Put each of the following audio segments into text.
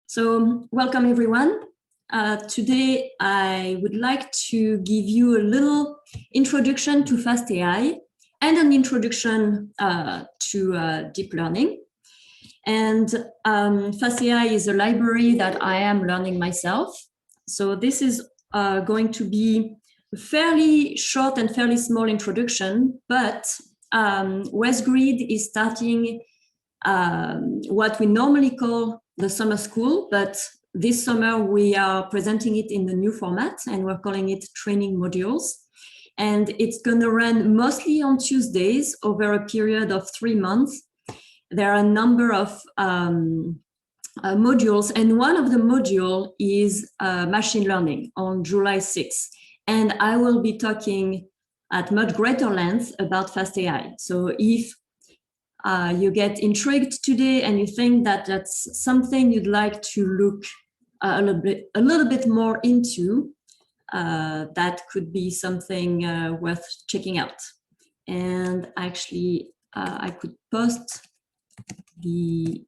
So welcome everyone. Today I would like to give you a little introduction to fastai and an introduction to deep learning. And fastai is a library that I am learning myself. So this is going to be a fairly short and fairly small introduction, but WestGrid is starting what we normally call the summer school, but this summer we are presenting it in the new format and we're calling it training modules. And it's going to run mostly on Tuesdays over a period of 3 months. There are a number of modules, and one of the module is machine learning on July 6th. And I will be talking at much greater length about fastai. So if you get intrigued today and you think that that's something you'd like to look a little bit more into, that could be something worth checking out. And actually, I could post the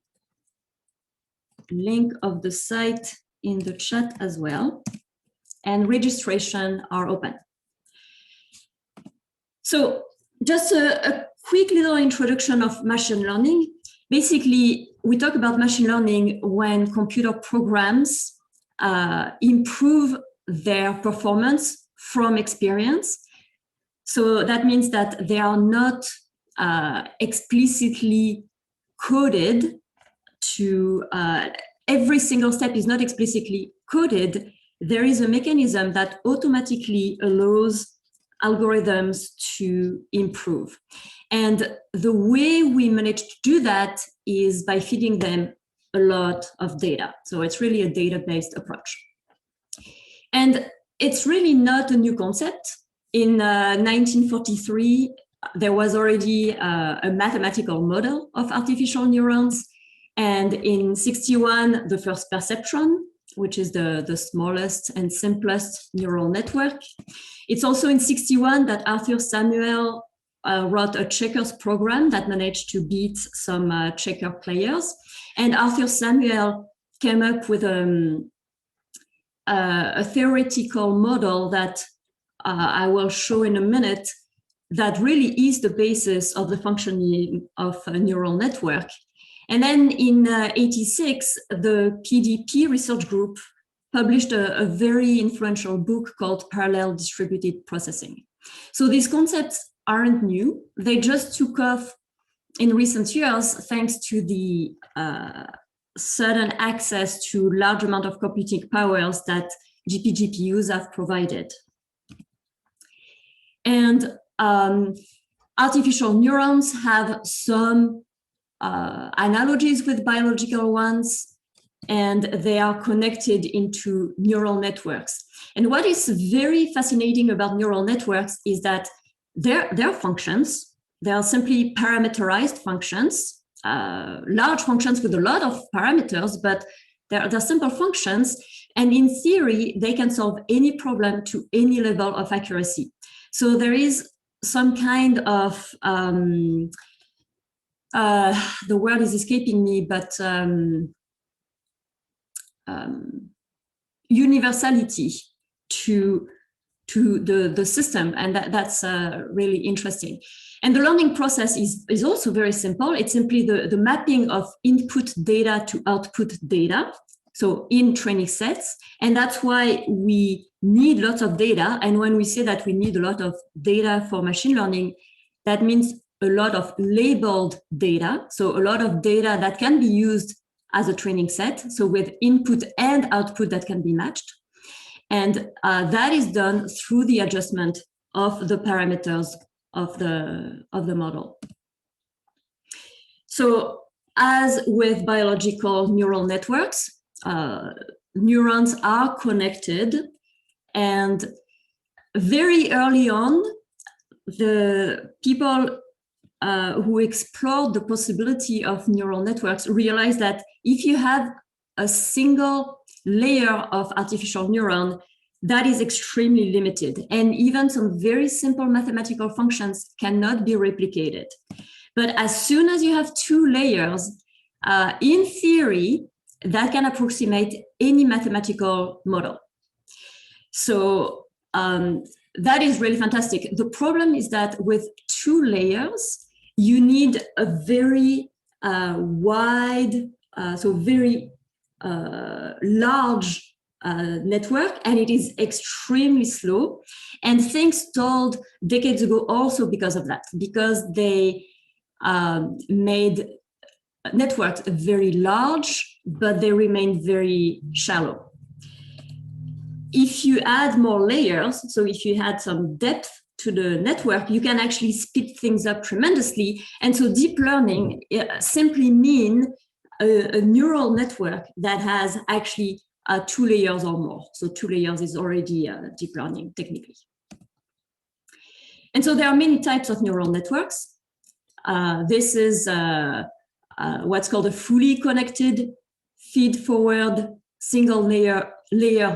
link of the site in the chat as well. And registration are open. So just a quick little introduction of machine learning. Basically, we talk about machine learning when computer programs improve their performance from experience. So that means that they are not explicitly coded to, every single step is not explicitly coded. There is a mechanism that automatically allows algorithms to improve. And the way we manage to do that is by feeding them a lot of data. So it's really a data-based approach. And it's really not a new concept. In 1943, there was already a mathematical model of artificial neurons. And in 61, the first perceptron, which is the smallest and simplest neural network. It's also in 61 that Arthur Samuel wrote a checkers program that managed to beat some checker players. And Arthur Samuel came up with a theoretical model that I will show in a minute that really is the basis of the functioning of a neural network. And then in 86, the PDP research group published a very influential book called Parallel Distributed Processing. So these concepts aren't new. They just took off in recent years thanks to the sudden access to large amount of computing powers that GPGPUs have provided. And artificial neurons have some analogies with biological ones, and they are connected into neural networks. And what is very fascinating about neural networks is that their functions, they are simply parameterized functions, large functions with a lot of parameters, but they're simple functions. And in theory, they can solve any problem to any level of accuracy. So there is some kind of the word is escaping me, but universality to the system, and that's really interesting. And the learning process is also very simple. It's simply the mapping of input data to output data, so in training sets, and that's why we need lots of data. And when we say that we need a lot of data for machine learning, that means a lot of labeled data, so a lot of data that can be used as a training set, so with input and output that can be matched. And that is done through the adjustment of the parameters of the model. So as with biological neural networks, neurons are connected, and very early on, the people who explored the possibility of neural networks realized that if you have a single layer of artificial neuron, that is extremely limited. And even some very simple mathematical functions cannot be replicated. But as soon as you have 2 layers, in theory, that can approximate any mathematical model. So that is really fantastic. The problem is that with 2 layers, you need a very wide, so very large network, and it is extremely slow. And things stalled decades ago also because of that, because they made networks very large, but they remain very shallow. If you add more layers, so if you add some depth to the network, you can actually speed things up tremendously. And so deep learning simply means a neural network that has actually 2 layers or more. So 2 layers is already deep learning technically. And so there are many types of neural networks. This is what's called a fully connected feed-forward single layer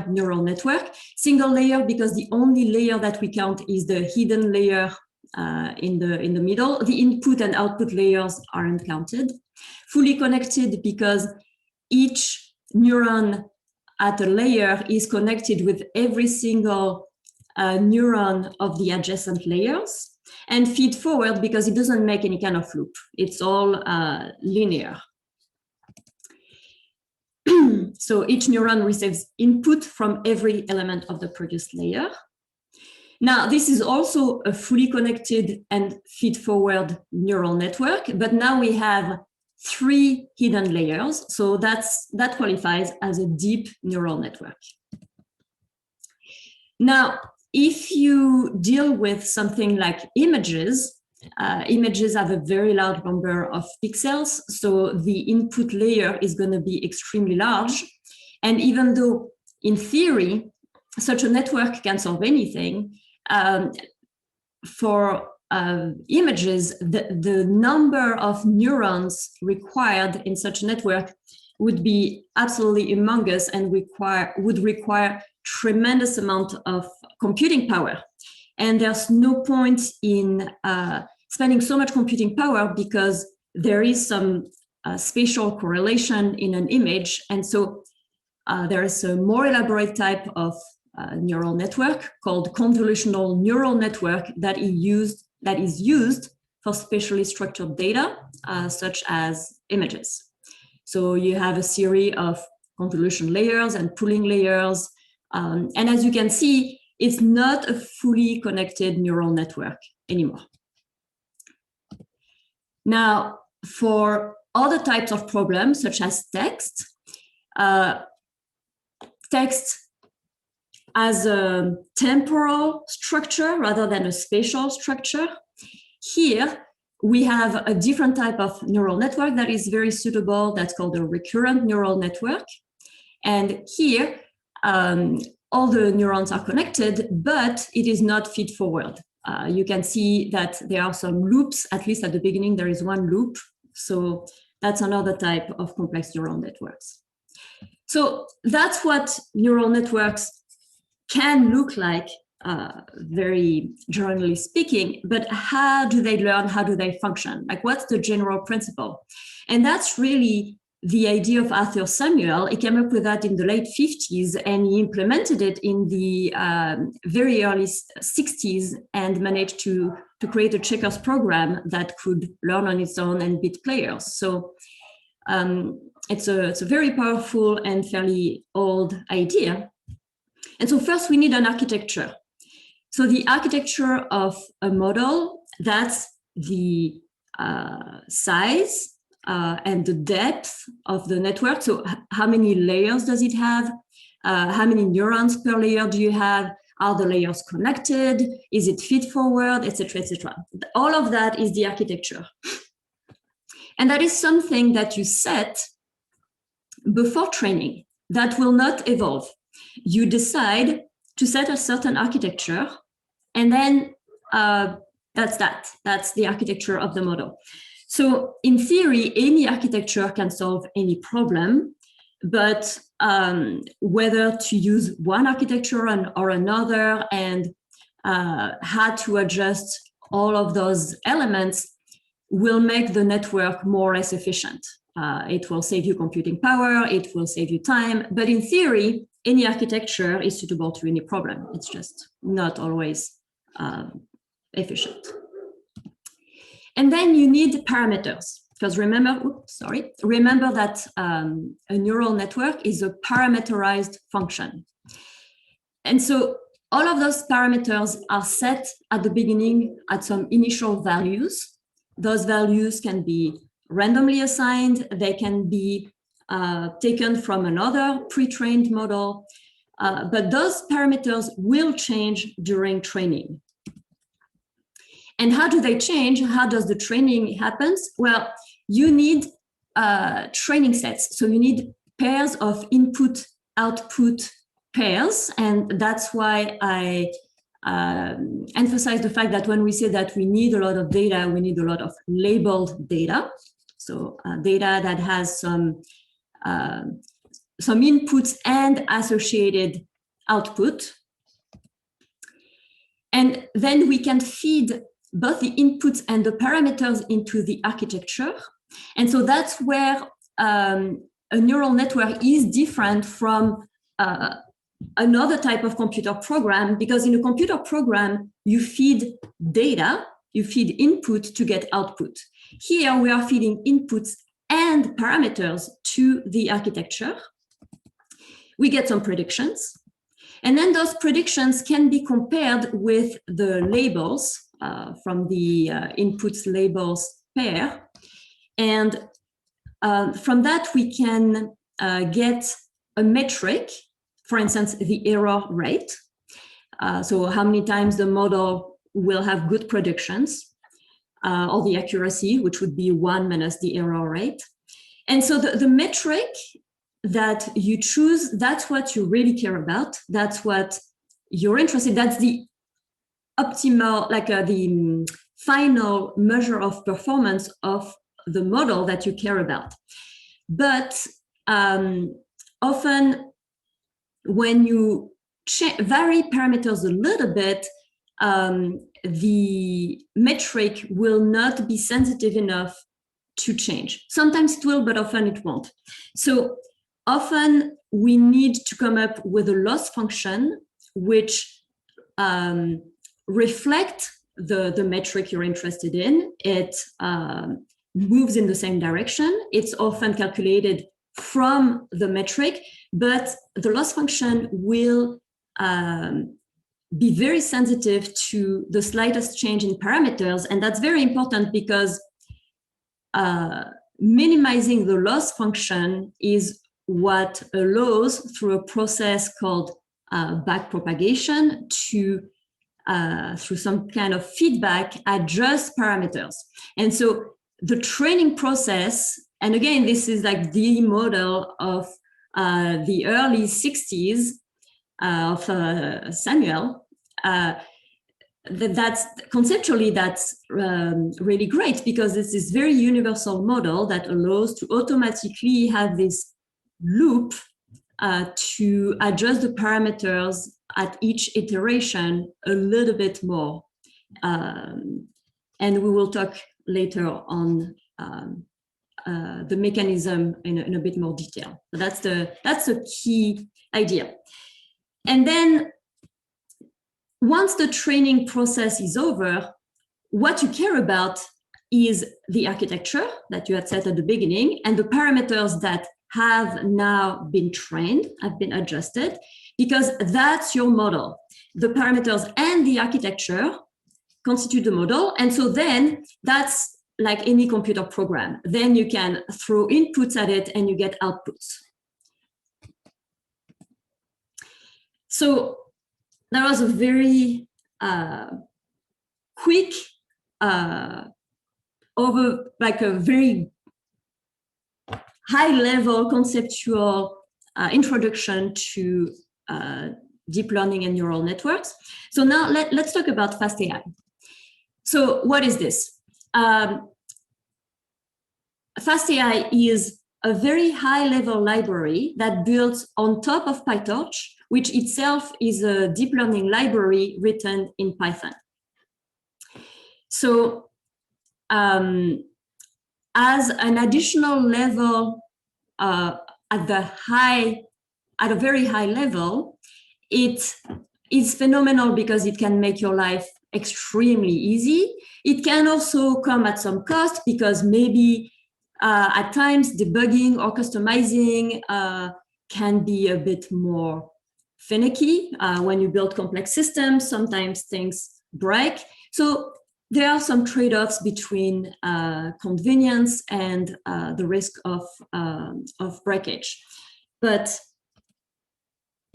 neural network. Single layer because the only layer that we count is the hidden layer in the middle. The input and output layers aren't counted. Fully connected because each neuron at a layer is connected with every single neuron of the adjacent layers. And feed forward because it doesn't make any kind of loop. It's all linear. So each neuron receives input from every element of the previous layer. Now, this is also a fully connected and feed-forward neural network, but now we have 3 hidden layers, so that qualifies as a deep neural network. Now, if you deal with something like images, images have a very large number of pixels, so the input layer is going to be extremely large. And even though, in theory, such a network can solve anything, for images, the number of neurons required in such a network would be absolutely humongous and would require tremendous amount of computing power. And there's no point in spending so much computing power because there is some spatial correlation in an image. And so there is a more elaborate type of neural network called convolutional neural network that is used for spatially structured data, such as images. So you have a series of convolution layers and pooling layers. And as you can see, it's not a fully connected neural network anymore. Now, for other types of problems, such as text, text as a temporal structure rather than a spatial structure. Here, we have a different type of neural network that is very suitable. That's called a recurrent neural network. And here, all the neurons are connected, but it is not feed-forward. You can see that there are some loops, at least at the beginning, there is one loop. So that's another type of complex neural networks. So that's what neural networks can look like, very generally speaking, but how do they learn? How do they function? Like, what's the general principle? And that's really the idea of Arthur Samuel. He came up with that in the late 50s, and he implemented it in the very early 60s and managed to create a checkers program that could learn on its own and beat players. So it's a very powerful and fairly old idea. And so first we need an architecture. So the architecture of a model, that's the size and the depth of the network. So how many layers does it have? How many neurons per layer do you have? Are the layers connected? Is it feed-forward, etc., etc.? All of that is the architecture. And that is something that you set before training that will not evolve. You decide to set a certain architecture, and then that's that. That's the architecture of the model. So in theory, any architecture can solve any problem, but whether to use one architecture or another and how to adjust all of those elements will make the network more or less efficient. it will save you computing power, it will save you time, but in theory, any architecture is suitable to any problem. It's just not always efficient. And then you need parameters, because remember that a neural network is a parameterized function. And so all of those parameters are set at the beginning at some initial values. Those values can be randomly assigned, they can be taken from another pre-trained model, but those parameters will change during training. And how do they change? How does the training happen? Well, you need training sets. So you need pairs of input-output pairs. And that's why I emphasize the fact that when we say that we need a lot of data, we need a lot of labeled data. So data that has some inputs and associated output. And then we can feed both the inputs and the parameters into the architecture. And so that's where a neural network is different from another type of computer program, because in a computer program, you feed data, you feed input to get output. Here we are feeding inputs and parameters to the architecture. We get some predictions. And then those predictions can be compared with the labels from the inputs labels pair. And from that, we can get a metric, for instance, the error rate. So how many times the model will have good predictions, or the accuracy, which would be 1 minus the error rate. And so the metric that you choose, that's what you really care about. That's what you're interested in. That's the optimal, like the final measure of performance of the model that you care about. But often when you vary parameters a little bit, the metric will not be sensitive enough to change. Sometimes it will, but often it won't. So often we need to come up with a loss function which reflect the metric you're interested in. It moves in the same direction. It's often calculated from the metric, but the loss function will be very sensitive to the slightest change in parameters. And that's very important because minimizing the loss function is what allows, through a process called backpropagation, to through some kind of feedback, adjust parameters. And so the training process, and again, this is like the model of the early 60s of Samuel, that's conceptually, that's really great, because it's this very universal model that allows to automatically have this loop to adjust the parameters at each iteration a little bit more. And we will talk later on the mechanism in a bit more detail. But that's the key idea. And then once the training process is over, what you care about is the architecture that you had set at the beginning and the parameters that have now been trained, have been adjusted, because that's your model. The parameters and the architecture constitute the model. And so then that's like any computer program. Then you can throw inputs at it and you get outputs. So that was a very quick, like a very high-level conceptual introduction to deep learning and neural networks. So now let's talk about fastai. So what is this? Fastai is a very high-level library that builds on top of PyTorch, which itself is a deep learning library written in Python. So as an additional level at a very high level, it is phenomenal because it can make your life extremely easy. It can also come at some cost because maybe at times debugging or customizing can be a bit more finicky. When you build complex systems, sometimes things break. So there are some trade-offs between convenience and the risk of breakage. But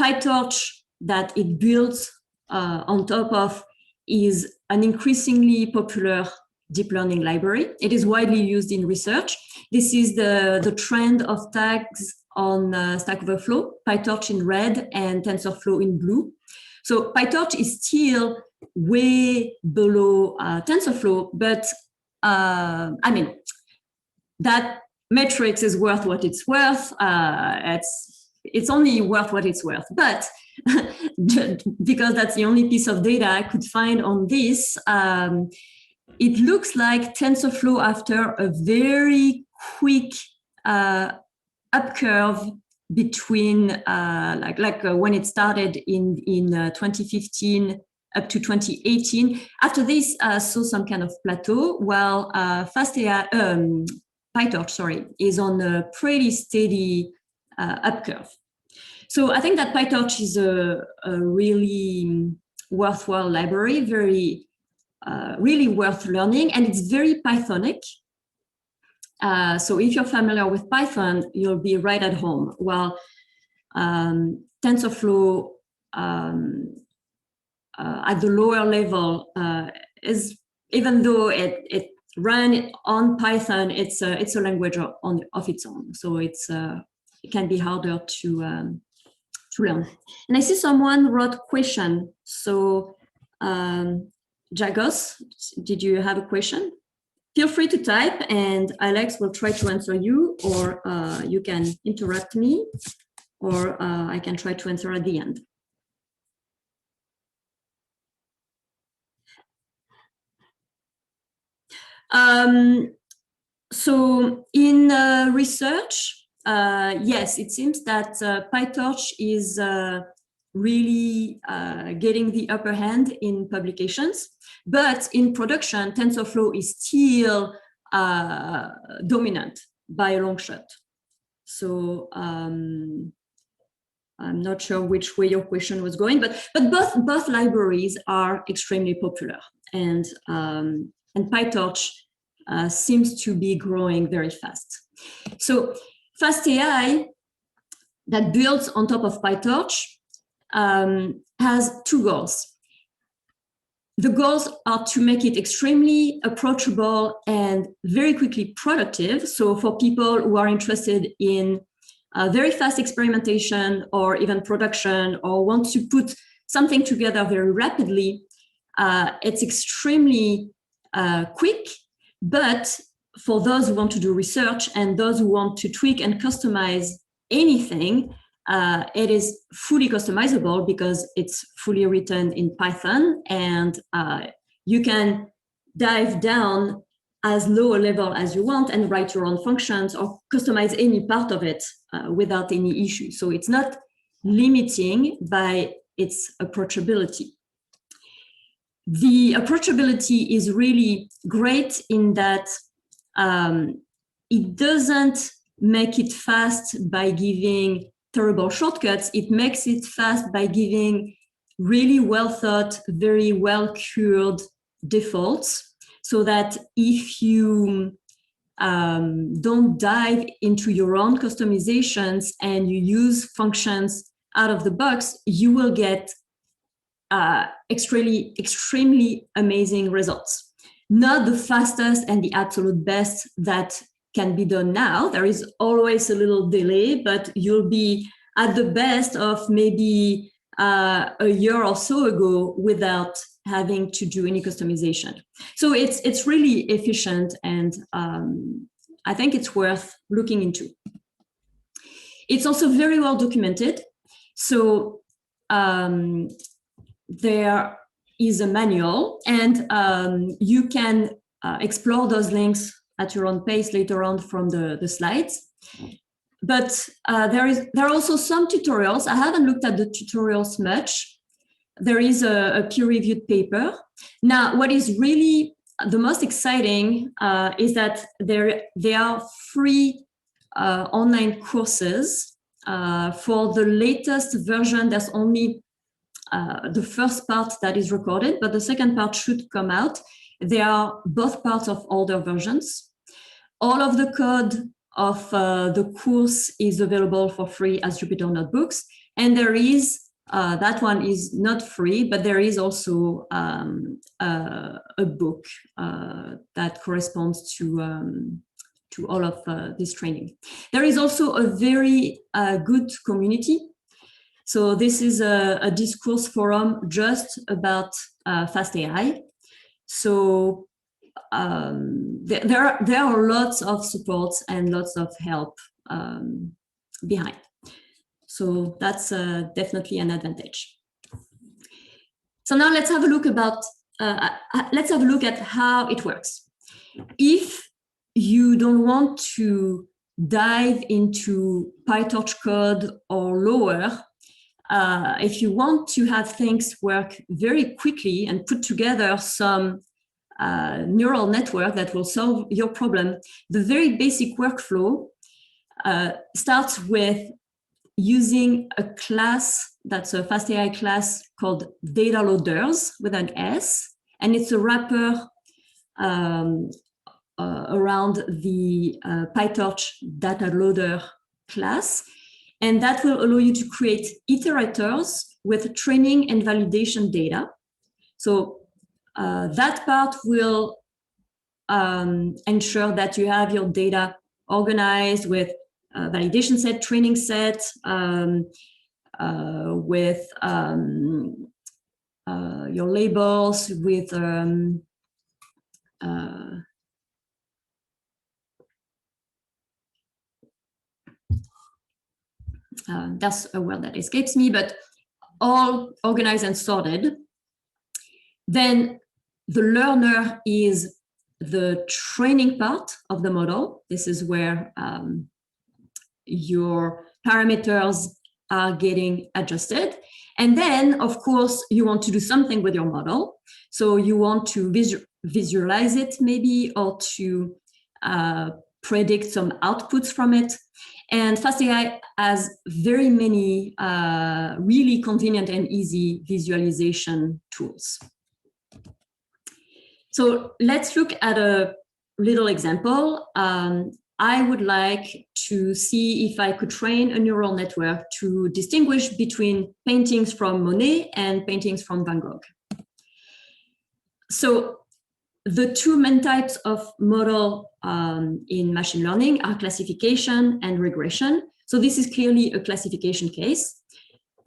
PyTorch that it builds on top of is an increasingly popular deep learning library. It is widely used in research. This is the trend of tags on Stack Overflow, PyTorch in red and TensorFlow in blue. So PyTorch is still way below TensorFlow, but I mean, that metrics is worth what it's worth. It's only worth what it's worth, but because that's the only piece of data I could find on this, it looks like TensorFlow, after a very quick up curve between when it started in 2015 up to 2018. After this, saw some kind of plateau, while PyTorch, is on a pretty steady up curve. So I think that PyTorch is a really worthwhile library, really worth learning, and it's very Pythonic. So if you're familiar with Python, you'll be right at home. While TensorFlow at the lower level is, even though it ran on Python, it's a language of its own. So it can be harder to learn. And I see someone wrote question. So Jagos, did you have a question? Feel free to type and Alex will try to answer you, or you can interrupt me, or I can try to answer at the end. So in research, yes, it seems that PyTorch is really getting the upper hand in publications, but in production, TensorFlow is still dominant by a long shot. So I'm not sure which way your question was going, but both libraries are extremely popular, and PyTorch seems to be growing very fast. So fastai that builds on top of PyTorch has two goals. The goals are to make it extremely approachable and very quickly productive. So for people who are interested in very fast experimentation or even production, or want to put something together very rapidly, it's extremely quick. But for those who want to do research and those who want to tweak and customize anything, it is fully customizable because it's fully written in Python, and you can dive down as low a level as you want and write your own functions or customize any part of it without any issue. So it's not limiting by its approachability. The approachability is really great in that it doesn't make it fast by giving terrible shortcuts. It makes it fast by giving really well thought, very well cured defaults, so that if you don't dive into your own customizations and you use functions out of the box, you will get extremely amazing results. Not the fastest and the absolute best that can be done now. There is always a little delay, but you'll be at the best of maybe a year or so ago without having to do any customization. So it's really efficient, and I think it's worth looking into. It's also very well documented. So there is a manual, and you can explore those links at your own pace later on from the slides. But there are also some tutorials. I haven't looked at the tutorials much. There is a peer-reviewed paper. Now, what is really the most exciting is that there are free online courses. For the latest version, there's only the first part that is recorded, but the second part should come out. They are both parts of older versions. All of the code of the course is available for free as Jupyter Notebooks. And there is, that one is not free, but there is also a book that corresponds to all of this training. There is also a very good community. So this is a discourse forum just about fastai. So there are lots of supports and lots of help behind. So that's definitely an advantage. So now let's have a look at how it works. If you don't want to dive into PyTorch code or lower, if you want to have things work very quickly and put together some neural network that will solve your problem, the very basic workflow starts with using a class that's a fastai class called DataLoaders with an S, and it's a wrapper around the PyTorch DataLoader class. And that will allow you to create iterators with training and validation data. So that part will ensure that you have your data organized with validation set, training set, with your labels, with that's a word that escapes me, but all organized and sorted. Then the learner is the training part of the model. This is where your parameters are getting adjusted. And then, of course, you want to do something with your model. So you want to visualize it maybe, or to predict some outputs from it. And fastai has very many really convenient and easy visualization tools. So let's look at a little example. I would like to see if I could train a neural network to distinguish between paintings from Monet and paintings from Van Gogh. So the two main types of model in machine learning are classification and regression. So this is clearly a classification case.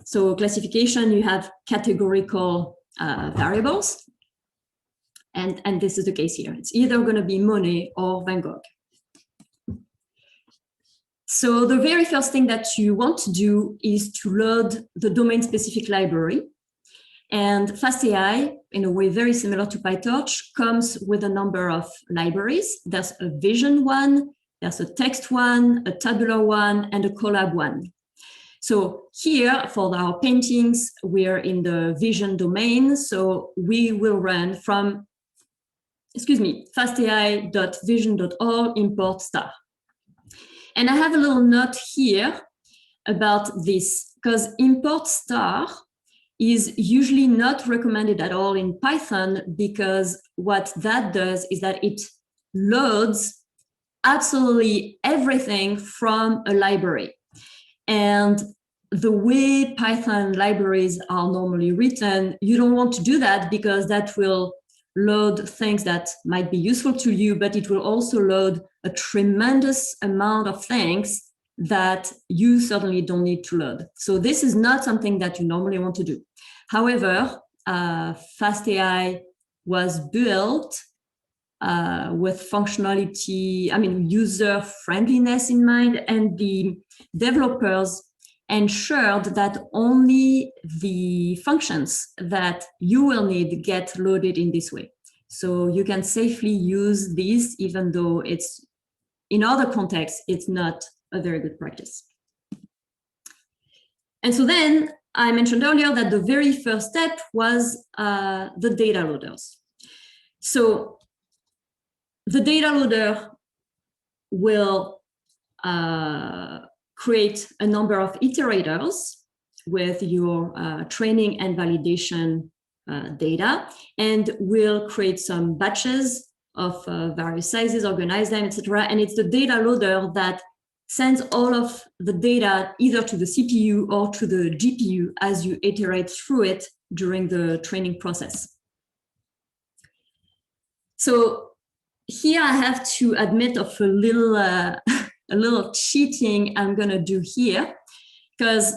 So classification, you have categorical variables. And this is the case here. It's either going to be Monet or Van Gogh. So the very first thing that you want to do is to load the domain-specific library. And fastai, in a way very similar to PyTorch, comes with a number of libraries. There's a vision one, there's a text one, a tabular one, and a collab one. So here, for our paintings, we're in the vision domain. So we will run from, fastai.vision.all import star. And I have a little note here about this, because import star is usually not recommended at all in Python, because what that does is that it loads absolutely everything from a library. And the way Python libraries are normally written, you don't want to do that, because that will load things that might be useful to you, but it will also load a tremendous amount of things that you certainly don't need to load. So this is not something that you normally want to do. However, fastai was built with functionality, user friendliness in mind, and the developers ensured that only the functions that you will need get loaded in this way. So you can safely use these, even though it's in other contexts, it's not a very good practice. And so then I mentioned earlier that the very first step was the data loaders. So the data loader will create a number of iterators with your training and validation data, and will create some batches of various sizes, organize them, etc. And it's the data loader that sends all of the data either to the CPU or to the GPU as you iterate through it during the training process. So here I have to admit of a little a little cheating I'm gonna do here, because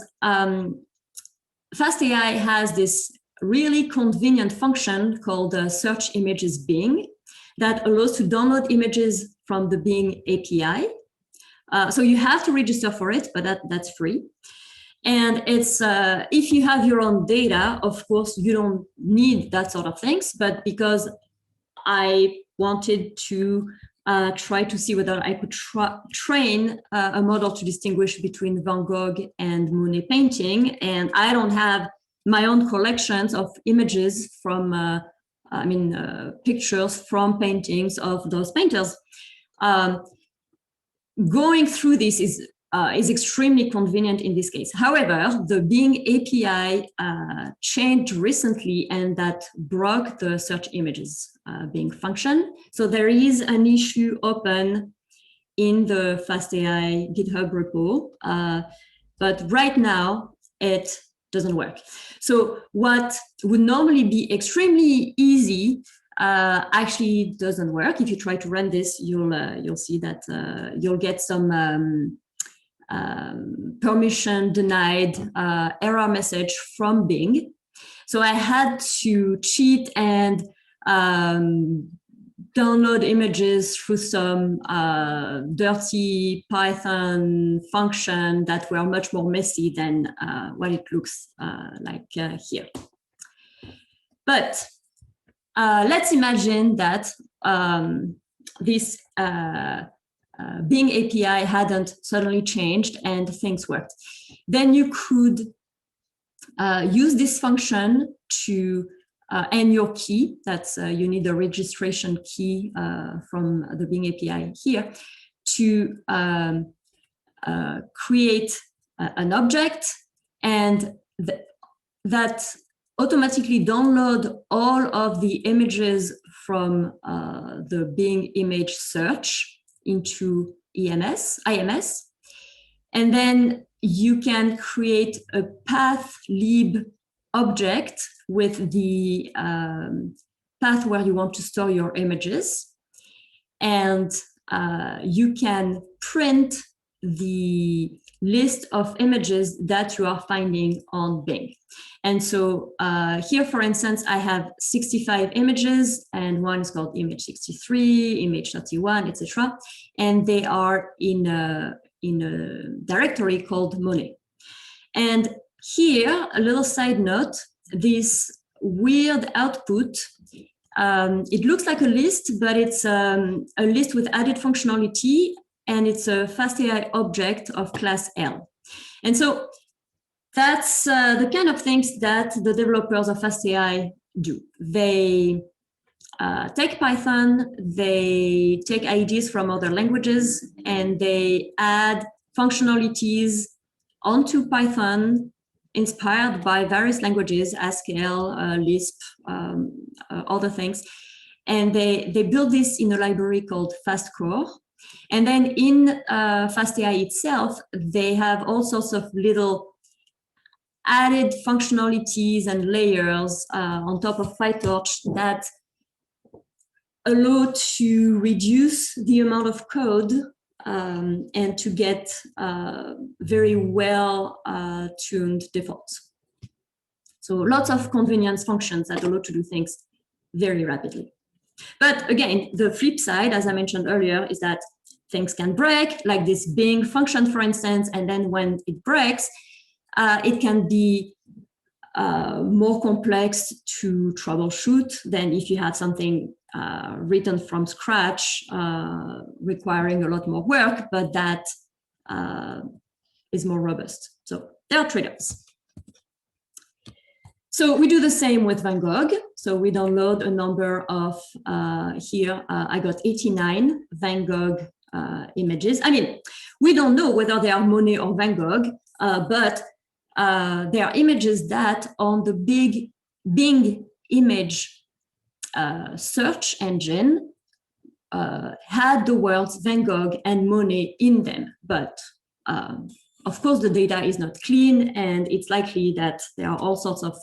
fastai has this really convenient function called search images Bing that allows to download images from the Bing API. So you have to register for it, but that's free. And it's if you have your own data, of course, you don't need that sort of things. But because I wanted to try to see whether I could train a model to distinguish between Van Gogh and Monet painting, and I don't have my own collections of images from, pictures from paintings of those painters. Going through this is extremely convenient in this case. However, the Bing API changed recently, and that broke the search images Bing function. So there is an issue open in the fastai GitHub repo, but right now it doesn't work. So what would normally be extremely easy actually doesn't work. If you try to run this, you'll see that you'll get some permission denied error message from Bing. So I had to cheat and download images through some dirty Python function that were much more messy than what it looks like here. But let's imagine that this Bing API hadn't suddenly changed and things worked. Then you could use this function to and your key, that's you need a registration key from the Bing API here, to create an object, and that automatically download all of the images from the Bing image search into IMS, and then you can create a path lib object with the path where you want to store your images, and you can print the list of images that you are finding on Bing. And so here, for instance, I have 65 images, and one is called image 63, image 31, etc. And they are in a directory called Monet. And here, a little side note, this weird output, it looks like a list, but it's a list with added functionality, and it's a fastai object of class L. And so that's the kind of things that the developers of fastai do. They take Python, they take ideas from other languages, and they add functionalities onto Python inspired by various languages, Haskell, Lisp, other things. And they build this in a library called fastcore. And then in fastai itself, they have all sorts of little added functionalities and layers on top of PyTorch that allow to reduce the amount of code and to get very well tuned defaults. So lots of convenience functions that allow to do things very rapidly. But again, the flip side, as I mentioned earlier, is that things can break, like this Bing function, for instance, and then when it breaks, it can be more complex to troubleshoot than if you have something written from scratch, requiring a lot more work, but that is more robust. So there are trade-offs. So we do the same with Van Gogh. So we download a number of, here I got 89 Van Gogh images. I mean, we don't know whether they are Monet or Van Gogh, but they are images that on the big Bing image search engine had the words Van Gogh and Monet in them. But of course, the data is not clean, and it's likely that there are all sorts of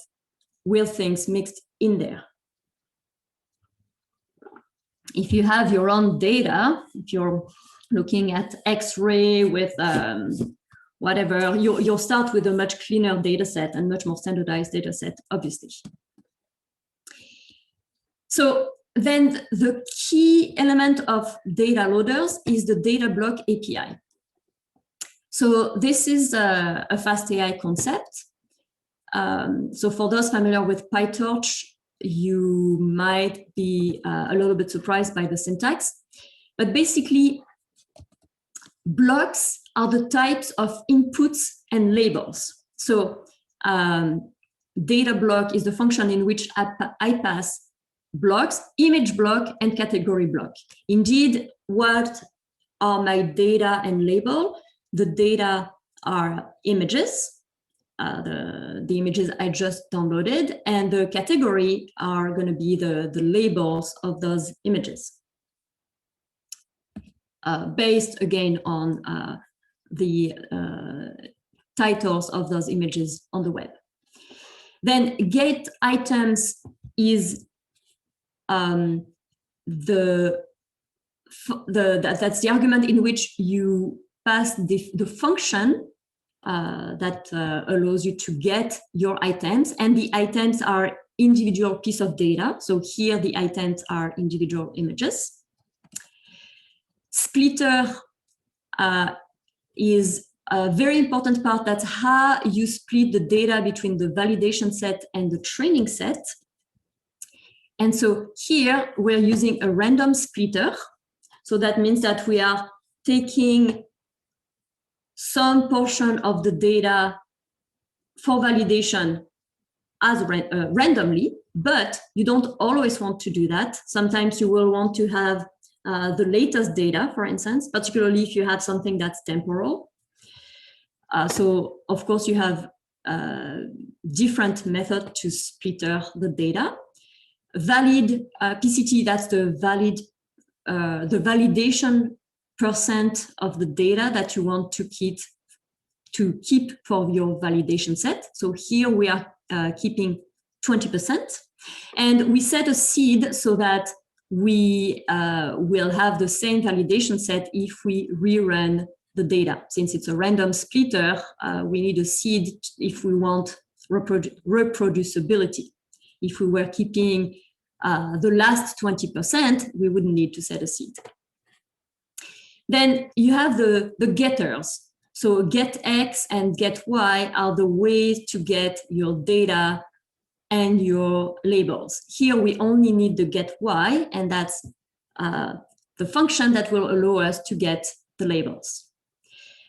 weird things mixed in there. If you have your own data, if you're looking at X-ray with whatever, you'll start with a much cleaner data set and much more standardized data set, obviously. So then the key element of DataLoaders is the data block API. So this is a fastai concept. So for those familiar with PyTorch, you might be a little bit surprised by the syntax, but basically blocks are the types of inputs and labels. So data block is the function in which I pass blocks, image block and category block. Indeed, what are my data and label? The data are images, the images I just downloaded, and the category are going to be the labels of those images, based again on the titles of those images on the web. Then get items is that's the argument in which you pass the function that allows you to get your items, and the items are individual piece of data. So here the items are individual images. Splitter is a very important part. That's how you split the data between the validation set and the training set. And so here we're using a random splitter. So that means that we are taking some portion of the data for validation as randomly, but you don't always want to do that. Sometimes you will want to have the latest data, for instance, particularly if you have something that's temporal. So of course you have different method to splitter the data. Valid PCT, that's the validation percent of the data that you want to keep for your validation set. So here we are keeping 20%, and we set a seed so that we will have the same validation set if we rerun the data. Since it's a random splitter, we need a seed if we want reproducibility. If we were keeping the last 20%, we wouldn't need to set a seed. Then you have the getters. So get X and get Y are the ways to get your data and your labels. Here we only need the get Y, and that's the function that will allow us to get the labels.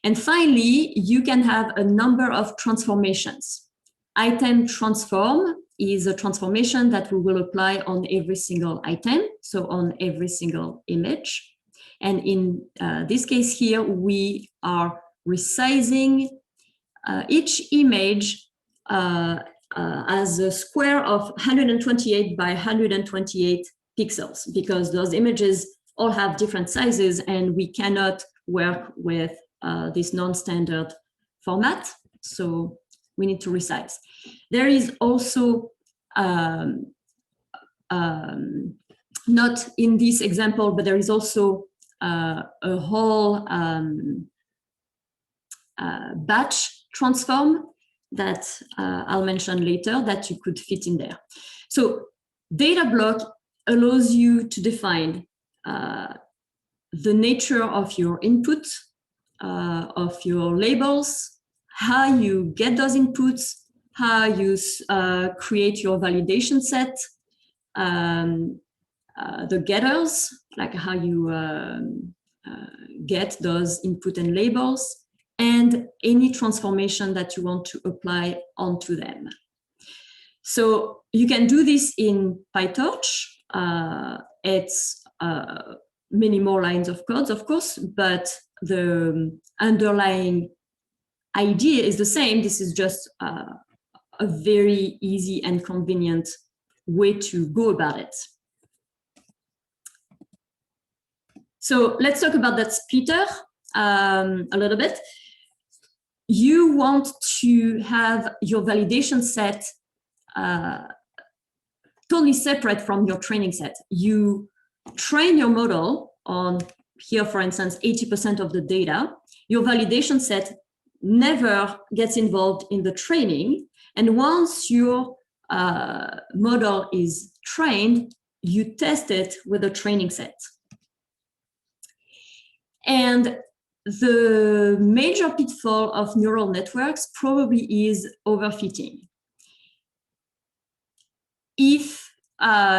And finally, you can have a number of transformations. Item transform is a transformation that we will apply on every single item, so on every single image. And in this case here, we are resizing each image as a square of 128 by 128 pixels, because those images all have different sizes and we cannot work with this non-standard format. So we need to resize. There is also, not in this example, but there is also a whole batch transform that I'll mention later that you could fit in there. So data block allows you to define the nature of your input, of your labels, how you get those inputs, how you create your validation set, the getters, like how you get those input and labels, and any transformation that you want to apply onto them. So you can do this in PyTorch. It's many more lines of code, of course, but the underlying idea is the same. This is just a very easy and convenient way to go about it. So let's talk about that splitter a little bit. You want to have your validation set totally separate from your training set. You train your model on, here for instance, 80% of the data. Your validation set never gets involved in the training. And once your model is trained, you test it with a training set. And the major pitfall of neural networks probably is overfitting. If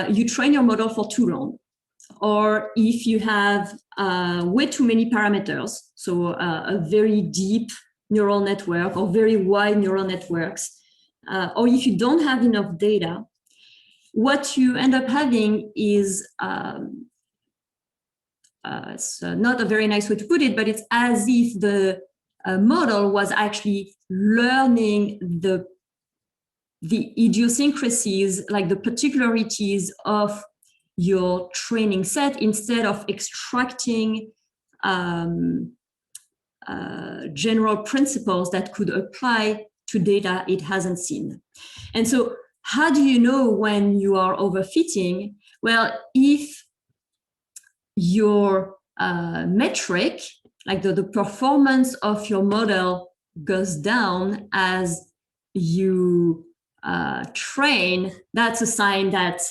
you train your model for too long, or if you have way too many parameters, so a very deep neural network or very wide neural networks, or if you don't have enough data, what you end up having is, it's not a very nice way to put it, but it's as if the model was actually learning the idiosyncrasies, like the particularities of your training set, instead of extracting general principles that could apply to data it hasn't seen. And so how do you know when you are overfitting? Well, if your metric, like the performance of your model goes down as you train, that's a sign that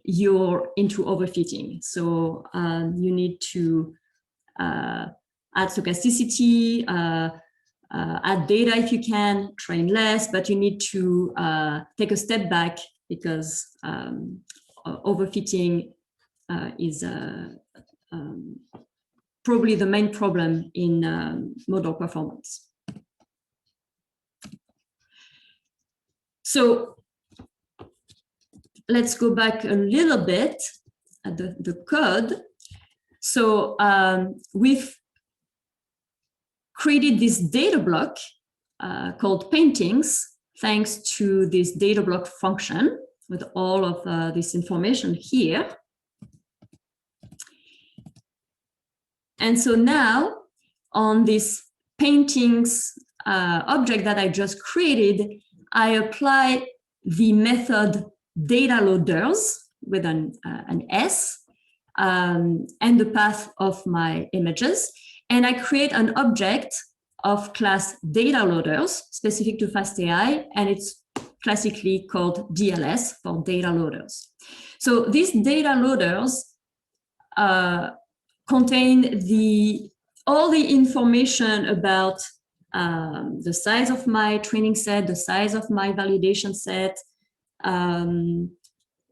you're into overfitting. So you need to add stochasticity, add data if you can, train less, but you need to take a step back, because overfitting is probably the main problem in model performance. So let's go back a little bit at the code. So we've created this data block called paintings, thanks to this data block function with all of this information here. And so now on this paintings object that I just created, I apply the method DataLoaders with an S and the path of my images. And I create an object of class DataLoaders specific to fastai, and it's classically called DLS for DataLoaders. So these DataLoaders contain all the information about the size of my training set, the size of my validation set,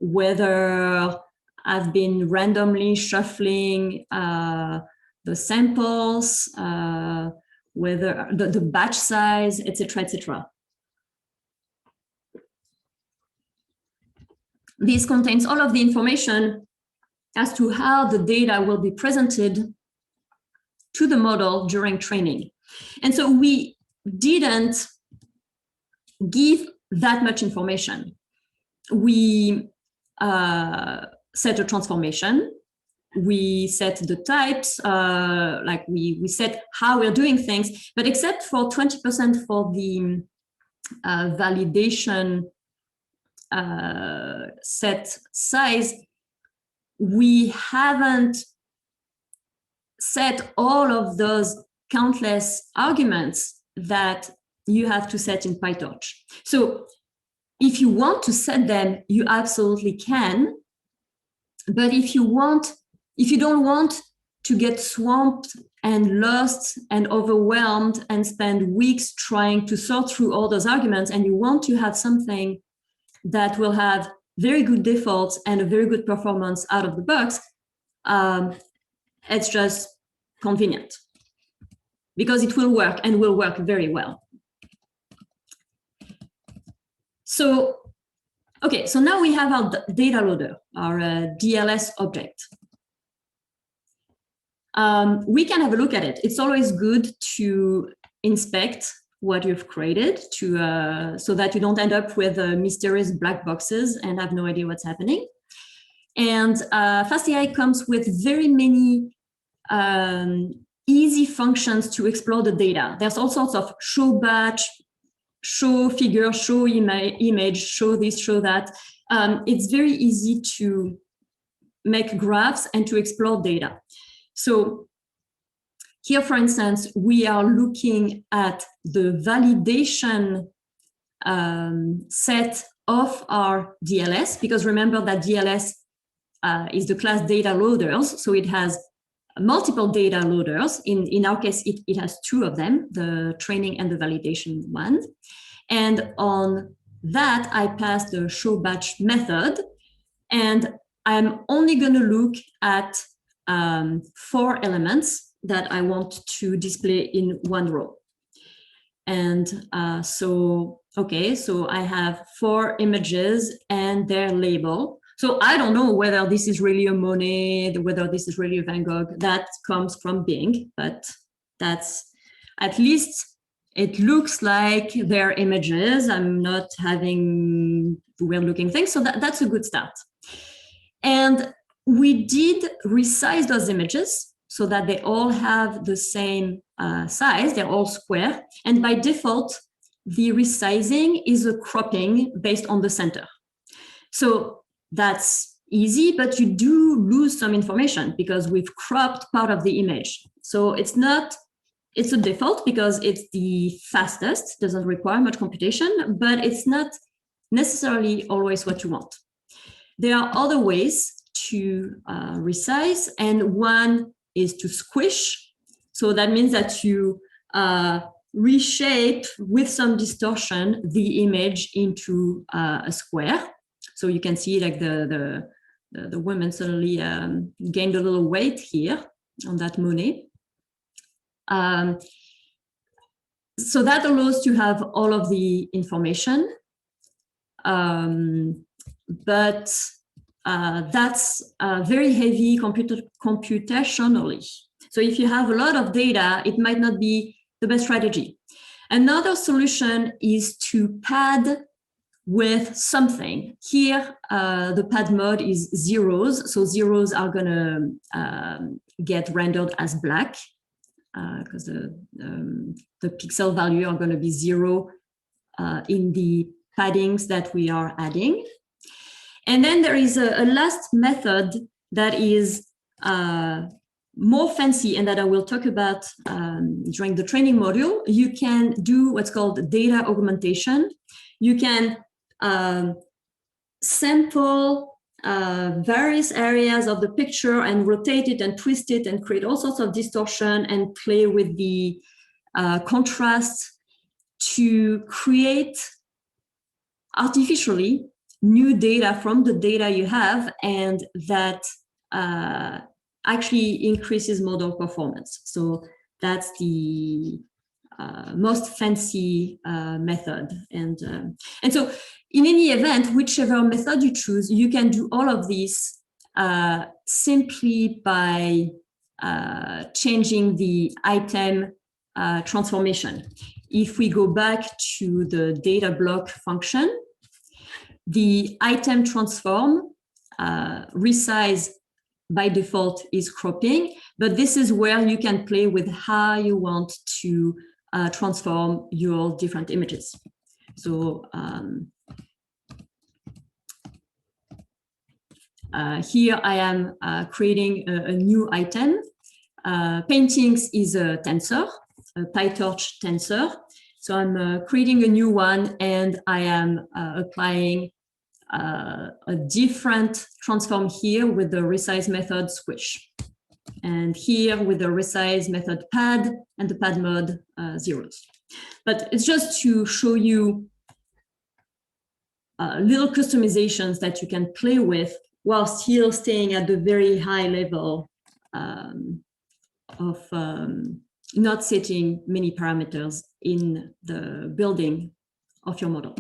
whether I've been randomly shuffling the samples, whether the batch size, etc., etc. This contains all of the information as to how the data will be presented to the model during training. And so we didn't give that much information. We set a transformation, we set the types, like we set how we're doing things, but except for 20% for the validation set size, we haven't set all of those countless arguments that you have to set in PyTorch. So if you want to set them, you absolutely can. But if you don't want to get swamped and lost and overwhelmed and spend weeks trying to sort through all those arguments, and you want to have something that will have very good defaults and a very good performance out of the box, it's just convenient because it will work and will work very well. So, okay, so now we have our data loader, our DLS object. We can have a look at it. It's always good to inspect what you've created so that you don't end up with mysterious black boxes and have no idea what's happening. And fastai comes with very many easy functions to explore the data. There's all sorts of show batch, show figure, show image, show this, show that. It's very easy to make graphs and to explore data. So here, for instance, we are looking at the validation set of our DLS, because remember that DLS is the class DataLoaders, so it has multiple data loaders. In our case, it has two of them, the training and the validation one. And on that, I passed the show batch method, and I'm only going to look at 4 elements that I want to display in one row. And so I have 4 images and their label. So I don't know whether this is really a Monet, whether this is really a Van Gogh. That comes from Bing, but that's at least it looks like their images. I'm not having weird looking things. So that's a good start. And we did resize those images so that they all have the same size. They're all square. And by default, the resizing is a cropping based on the center. So that's easy, but you do lose some information because we've cropped part of the image. So it's a default because it's the fastest, doesn't require much computation, but it's not necessarily always what you want. There are other ways to resize, and one is to squish. So that means that you reshape with some distortion the image into a square. So you can see like the woman suddenly gained a little weight here on that Monet. So that allows to have all of the information, but that's very heavy computationally. So if you have a lot of data, it might not be the best strategy. Another solution is to pad with something. Here, the pad mode is zeros. So zeros are gonna get rendered as black because the pixel value are gonna be 0 in the paddings that we are adding. And then there is a last method that is more fancy and that I will talk about during the training module. You can do what's called data augmentation. You can sample various areas of the picture and rotate it and twist it and create all sorts of distortion and play with the contrast to create artificially new data from the data you have, and that actually increases model performance. So that's the most fancy method. And so in any event, whichever method you choose, you can do all of this simply by changing the item transformation. If we go back to the data block function, the item transform resize by default is cropping, but this is where you can play with how you want to transform your different images. So here I am creating a new item. Paintings is a tensor, a PyTorch tensor. So I'm creating a new one, and I am applying a different transform here with the resize method squish. And here with the resize method pad and the pad mode zeros. But it's just to show you little customizations that you can play with while still staying at the very high level of not setting many parameters in the building of your model.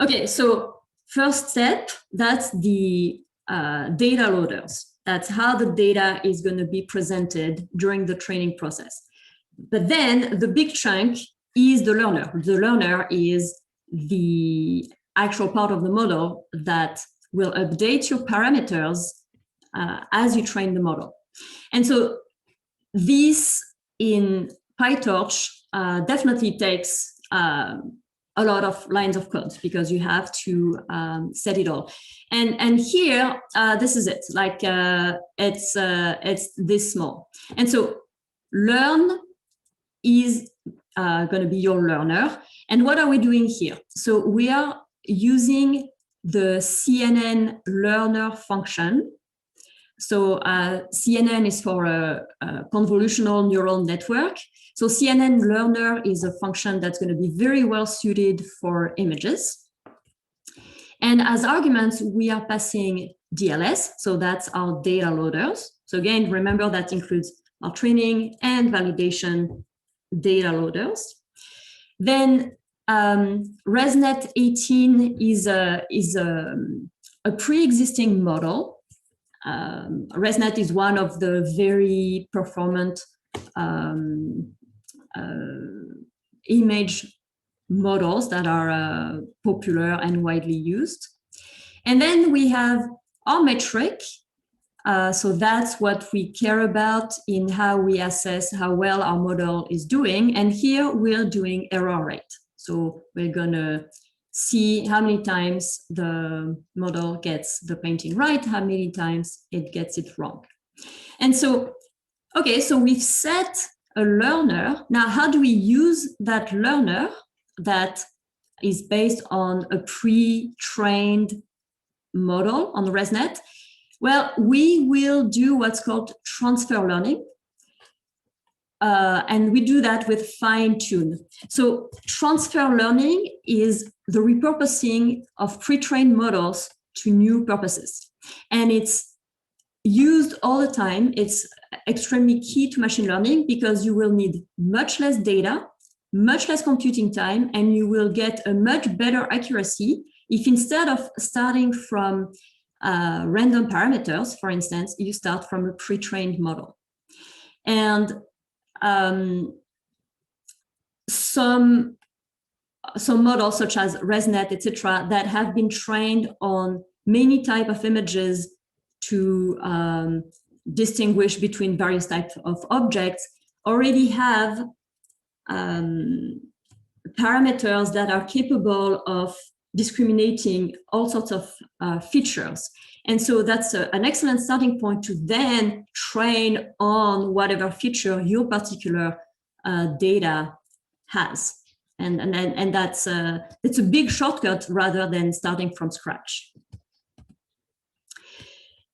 Okay, so first step, that's the data loaders. That's how the data is going to be presented during the training process. But then the big chunk is the learner. The learner is the actual part of the model that will update your parameters as you train the model. And so this in PyTorch definitely takes a lot of lines of code because you have to set it all. And here, this is it. Like it's this small. And so learn is going to be your learner. And what are we doing here? So we are using the CNN learner function. So CNN is for a convolutional neural network. So CNN learner is a function that's going to be very well suited for images. And as arguments, we are passing DLS. So that's our data loaders. So again, remember that includes our training and validation data loaders. Then ResNet 18 is a pre-existing model. ResNet is one of the very performant image models that are popular and widely used. And then we have our metric. So that's what we care about in how we assess how well our model is doing. And here we're doing error rate. So we're gonna see how many times the model gets the painting right, how many times it gets it wrong. And so, okay, so we've set a learner. Now, how do we use that learner that is based on a pre-trained model on ResNet? Well, we will do what's called transfer learning. And we do that with fine-tune. So transfer learning is the repurposing of pre-trained models to new purposes. And it's used all the time. It's extremely key to machine learning because you will need much less data, much less computing time, and you will get a much better accuracy if instead of starting from random parameters, for instance, you start from a pre-trained model. And some models such as ResNet, etc., that have been trained on many types of images to distinguish between various types of objects already have parameters that are capable of discriminating all sorts of features. And so that's an excellent starting point to then train on whatever feature your particular data has. And that's it's a big shortcut rather than starting from scratch.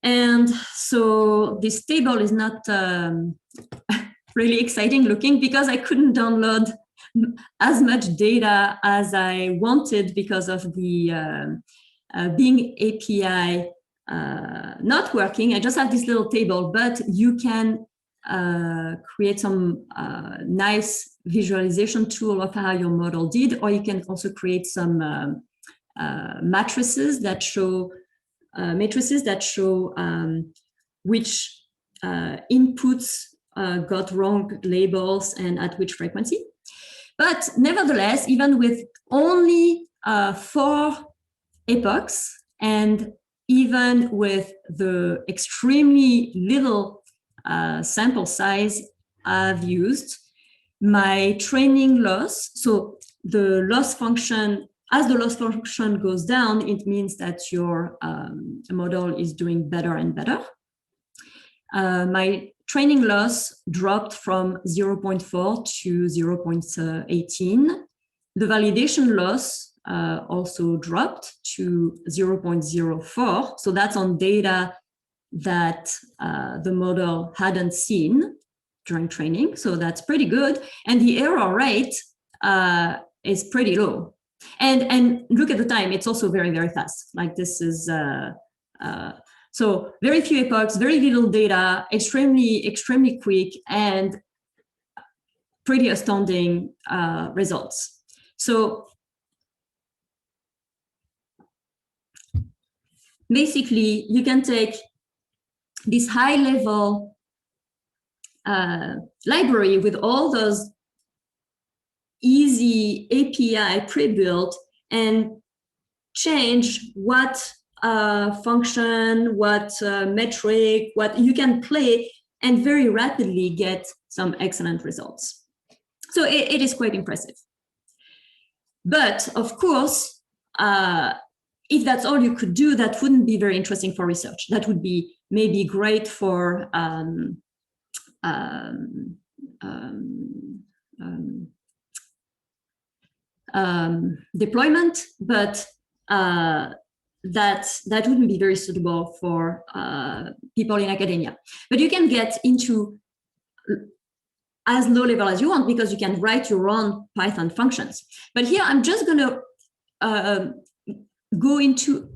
And so this table is not really exciting looking because I couldn't download as much data as I wanted because of the Bing API not working. I just have this little table, but you can create some nice visualization tool of how your model did, or you can also create some matrices that show which inputs got wrong labels and at which frequency. But nevertheless, even with only 4 epochs and even with the extremely little sample size I've used, my training loss, so the loss function, as the loss function goes down, it means that your model is doing better and better. My training loss dropped from 0.4 to 0.18. The validation loss also dropped to 0.04. So that's on data that the model hadn't seen during training. So that's pretty good. And the error rate is pretty low. And look at the time, it's also very, very fast. Like this is, so very few epochs, very little data, extremely quick, and pretty astounding results. So basically, you can take this high-level library with all those easy API pre-built and change what function, what metric, what you can play, and very rapidly get some excellent results. So it is quite impressive. But of course, if that's all you could do, that wouldn't be very interesting for research. That would be maybe great for deployment, but that wouldn't be very suitable for people in academia. But you can get into as low level as you want because you can write your own Python functions. But here I'm just going to go into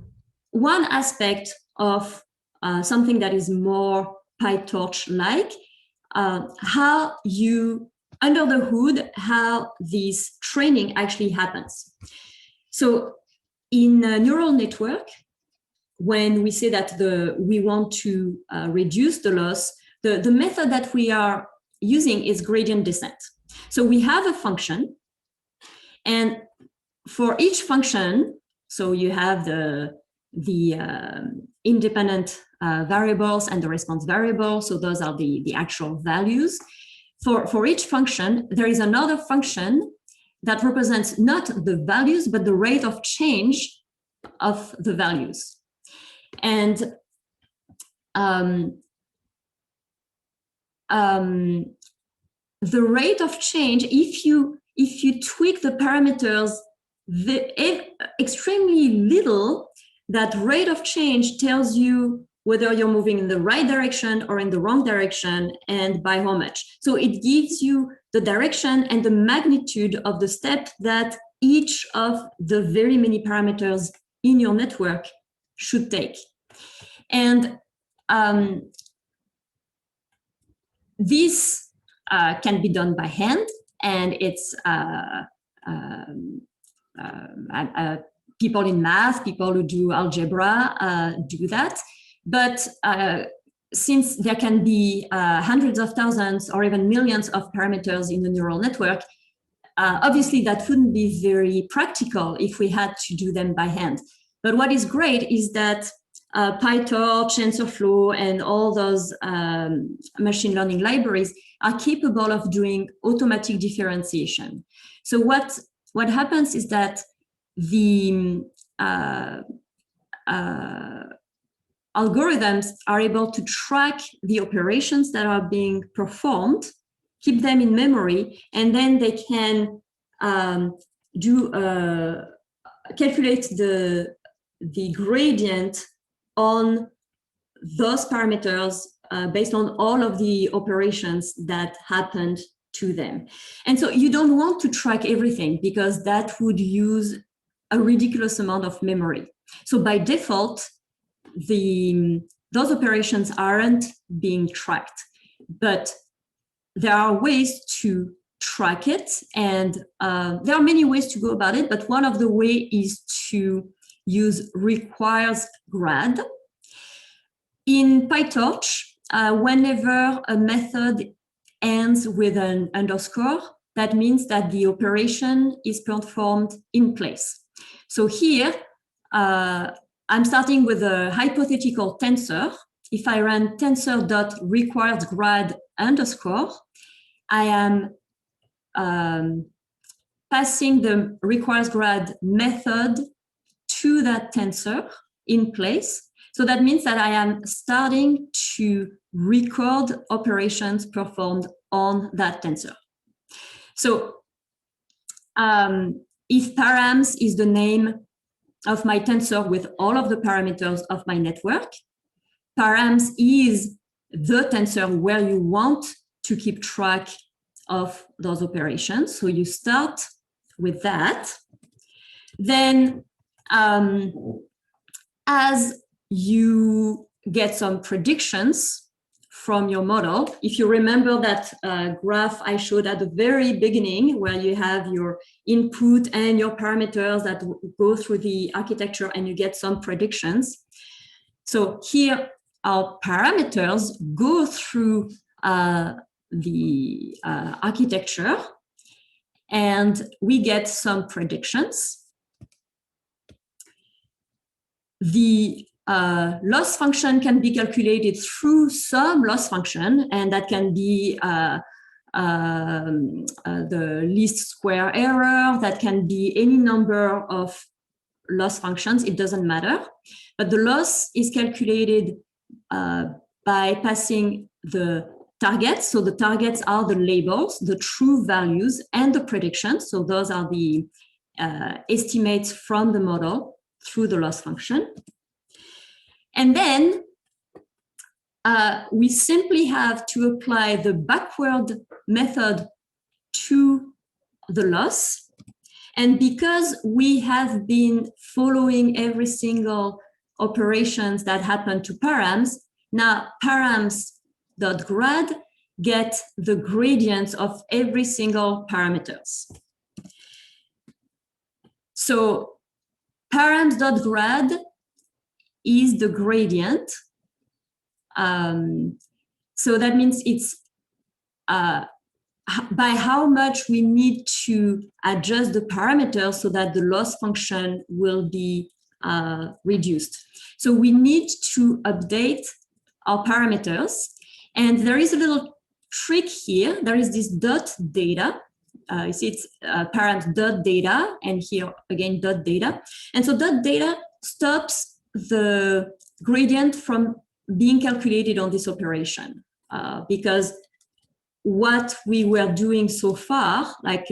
one aspect of something that is more PyTorch-like, how you, under the hood, how this training actually happens. So in a neural network, when we say that we want to reduce the loss, the method that we are using is gradient descent. So we have a function, and for each function, so you have the independent variables and the response variable. So those are the actual values. For each function, there is another function that represents not the values, but the rate of change of the values. And the rate of change, if you tweak the parameters extremely little, that rate of change tells you whether you're moving in the right direction or in the wrong direction, and by how much. So it gives you the direction and the magnitude of the step that each of the very many parameters in your network should take. And this can be done by hand, and it's people in math, people who do algebra do that. But since there can be hundreds of thousands or even millions of parameters in the neural network, obviously that wouldn't be very practical if we had to do them by hand. But what is great is that PyTorch, TensorFlow, and all those machine learning libraries are capable of doing automatic differentiation. So what happens is that the algorithms are able to track the operations that are being performed, keep them in memory, and then they can calculate the gradient on those parameters based on all of the operations that happened to them. And so you don't want to track everything because that would use a ridiculous amount of memory. So by default, those operations aren't being tracked, but there are ways to track it, and there are many ways to go about it, but one of the ways is to use requires grad. In PyTorch, whenever a method ends with an underscore, that means that the operation is performed in place. So here, I'm starting with a hypothetical tensor. If I run tensor.requiredGrad underscore, I am passing the requiredGrad method to that tensor in place. So that means that I am starting to record operations performed on that tensor. So if params is the name of my tensor with all of the parameters of my network, params is the tensor where you want to keep track of those operations. So you start with that. Then as you get some predictions from your model, if you remember that graph I showed at the very beginning, where you have your input and your parameters that go through the architecture and you get some predictions. So here our parameters go through the architecture and we get some predictions. The loss function can be calculated through some loss function, and that can be the least square error, that can be any number of loss functions, it doesn't matter. But the loss is calculated by passing the targets. So the targets are the labels, the true values, and the predictions. So those are the estimates from the model through the loss function. And then we simply have to apply the backward method to the loss. And because we have been following every single operations that happen to params, now params.grad get the gradients of every single parameters. So params.grad is the gradient. So that means it's by how much we need to adjust the parameters so that the loss function will be reduced. So we need to update our parameters. And there is a little trick here. There is this dot data. You see it's params.data, and here again .data. And so .data stops the gradient from being calculated on this operation because what we were doing so far, like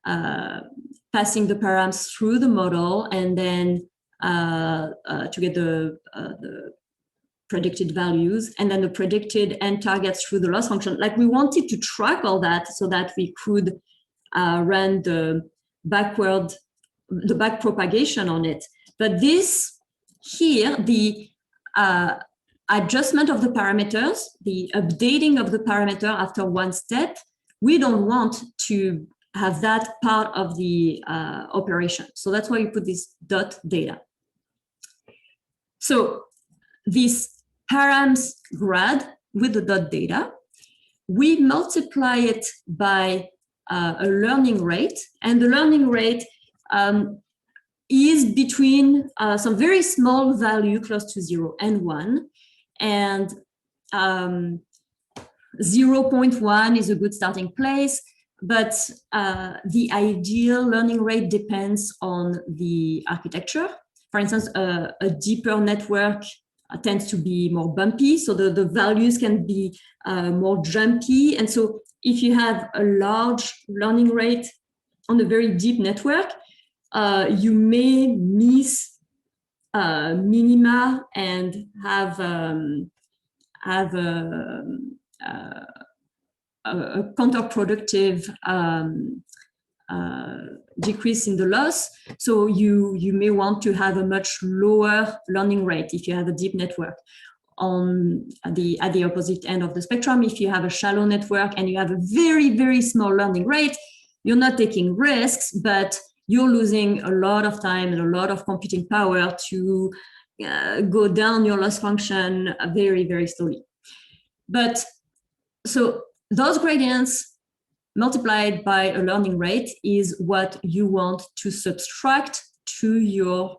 passing the params through the model and then to get the predicted values and then the predicted end targets through the loss function, like we wanted to track all that so that we could run the back propagation on it. But this here, the adjustment of the parameters, the updating of the parameter after one step, we don't want to have that part of the operation. So that's why you put this dot data. So this params grad with the dot data, we multiply it by a learning rate, and the learning rate is between some very small value close to 0 and 1. And 0.1 is a good starting place, but the ideal learning rate depends on the architecture. For instance, a deeper network tends to be more bumpy, so the values can be more jumpy. And so if you have a large learning rate on a very deep network, you may miss minima and have a counterproductive decrease in the loss. So you may want to have a much lower learning rate if you have a deep network. On at the opposite end of the spectrum, if you have a shallow network and you have a very, very small learning rate, you're not taking risks, but you're losing a lot of time and a lot of computing power to go down your loss function very, very slowly. But so those gradients multiplied by a learning rate is what you want to subtract to your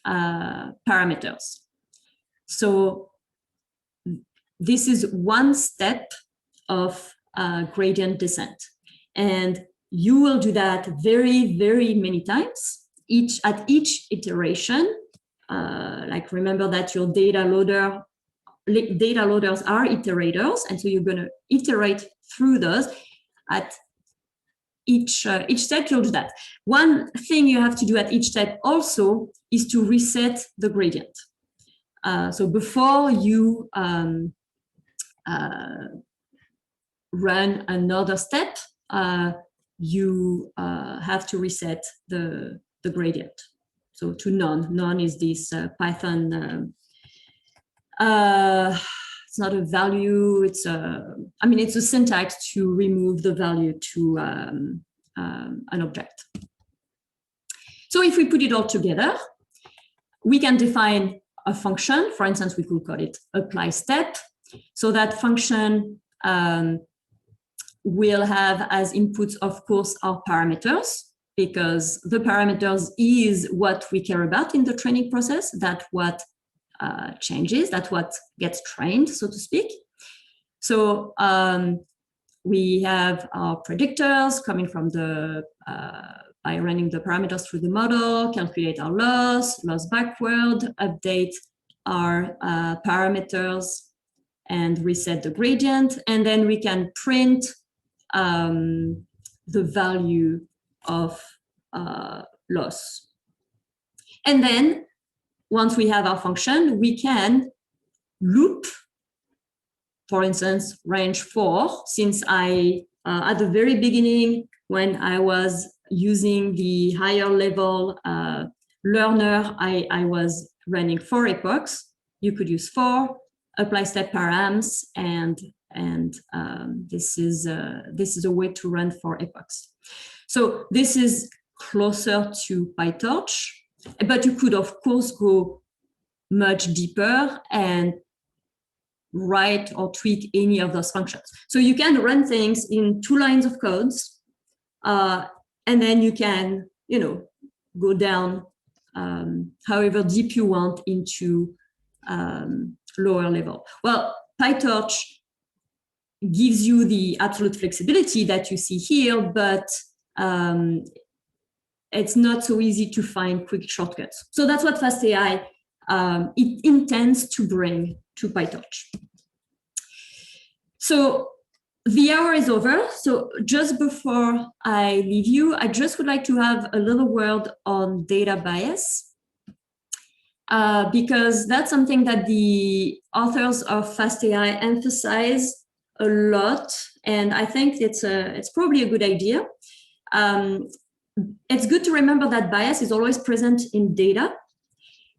parameters. So this is one step of gradient descent. And you will do that very, very many times. At each iteration, like remember that your data loaders are iterators, and so you're going to iterate through those. At each step, you'll do that. One thing you have to do at each step also is to reset the gradient. So before you run another step, you have to reset the the gradient. So to none. None is this Python. It's not a value. It's it's a syntax to remove the value to an object. So if we put it all together, we can define a function. For instance, we could call it apply step. So that function will have as inputs, of course, our parameters, because the parameters is what we care about in the training process. That's what changes, that's what gets trained, so to speak. So we have our predictors coming from the, by running the parameters through the model, calculate our loss backward, update our parameters, and reset the gradient. And then we can print the value of loss. And then once we have our function, we can loop, for instance, range 4, since I, at the very beginning, when I was using the higher level learner, I was running 4 epochs. You could use 4, apply step params, and this is a way to run 4 epochs. So this is closer to PyTorch, but you could, of course, go much deeper and write or tweak any of those functions. So you can run things in 2 lines of codes, and then you can, go down however deep you want into lower level. Well, PyTorch gives you the absolute flexibility that you see here, but it's not so easy to find quick shortcuts. So that's what fastai it intends to bring to PyTorch. So the hour is over. So just before I leave you, I just would like to have a little word on data bias, because that's something that the authors of fastai emphasize a lot, and I think it's probably a good idea. It's good to remember that bias is always present in data,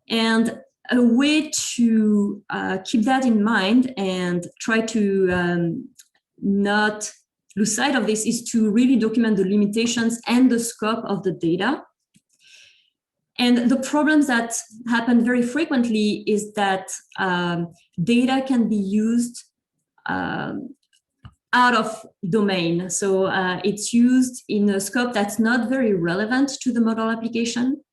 and a way to keep that in mind and try to not lose sight of this is to really document the limitations and the scope of the data. And the problems that happen very frequently is that data can be used out of domain. So it's used in a scope that's not very relevant to the model application.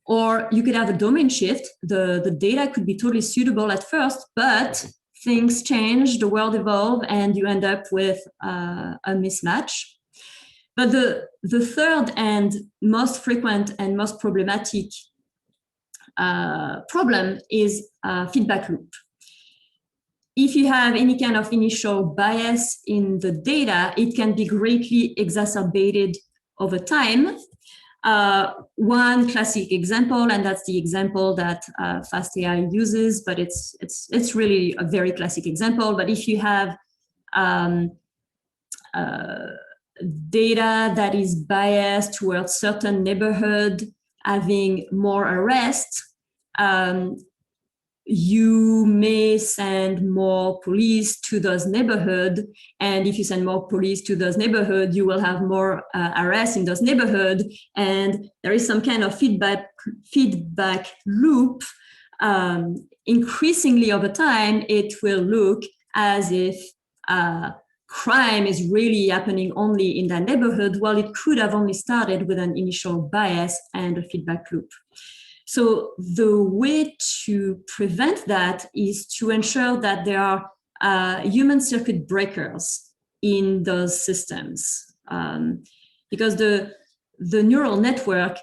Or you could have a domain shift. The data could be totally suitable at first, but things change, the world evolves, and you end up with a mismatch. But the third and most frequent and most problematic problem is feedback loop. If you have any kind of initial bias in the data, it can be greatly exacerbated over time. One classic example, and that's the example that fastai uses, but it's really a very classic example. But if you have data that is biased towards certain neighborhood having more arrests, you may send more police to those neighborhoods. And if you send more police to those neighborhoods, you will have more arrests in those neighborhoods. And there is some kind of feedback loop. Increasingly over time, it will look as if crime is really happening only in that neighborhood, while it could have only started with an initial bias and a feedback loop. So the way to prevent that is to ensure that there are human circuit breakers in those systems, because the neural network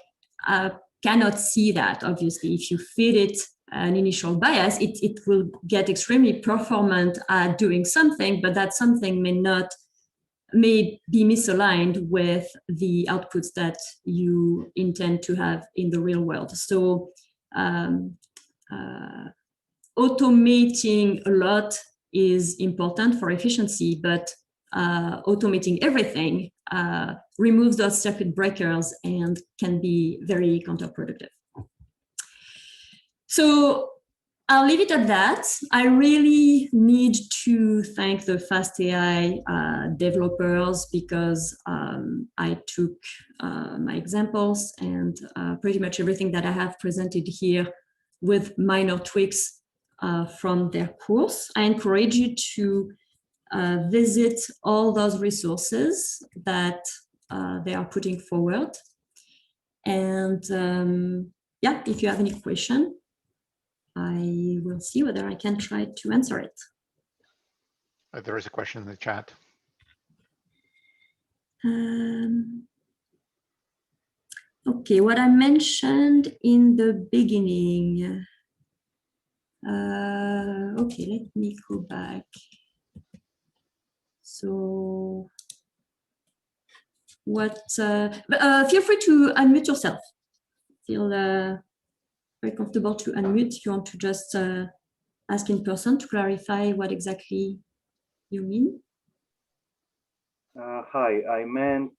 cannot see that. Obviously, if you feed it an initial bias, it will get extremely performant at doing something, but that something may be misaligned with the outputs that you intend to have in the real world. So automating a lot is important for efficiency, but automating everything removes those circuit breakers and can be very counterproductive. So I'll leave it at that. I really need to thank the fastai developers because I took my examples and pretty much everything that I have presented here with minor tweaks from their course. I encourage you to visit all those resources that they are putting forward. And yeah, if you have any question, I will see whether I can try to answer it. There is a question in the chat. Okay, what I mentioned in the beginning. Okay, let me go back. So, what? Feel free to unmute yourself. Feel very comfortable to unmute. If you want to just ask in person to clarify what exactly you mean. Hi, I meant,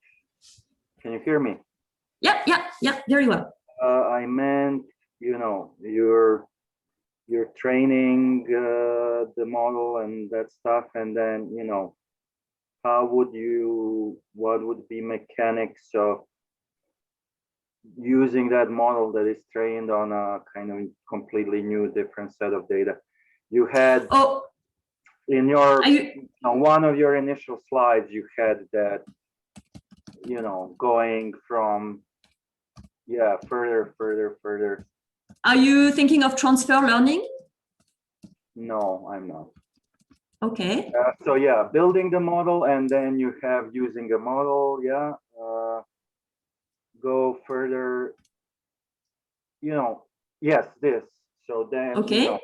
can you hear me? Yeah, very well. I meant, you know, you're training the model and that stuff, and then, you know, how would you, what would be mechanics of using that model that is trained on a kind of completely new, different set of data? You had in your on one of your initial slides, you had that, you know, going from further. Are you thinking of transfer learning? No, I'm not. Okay. So yeah, building the model, and then you have using a model, go further, you know, yes, this. So then, okay. You know.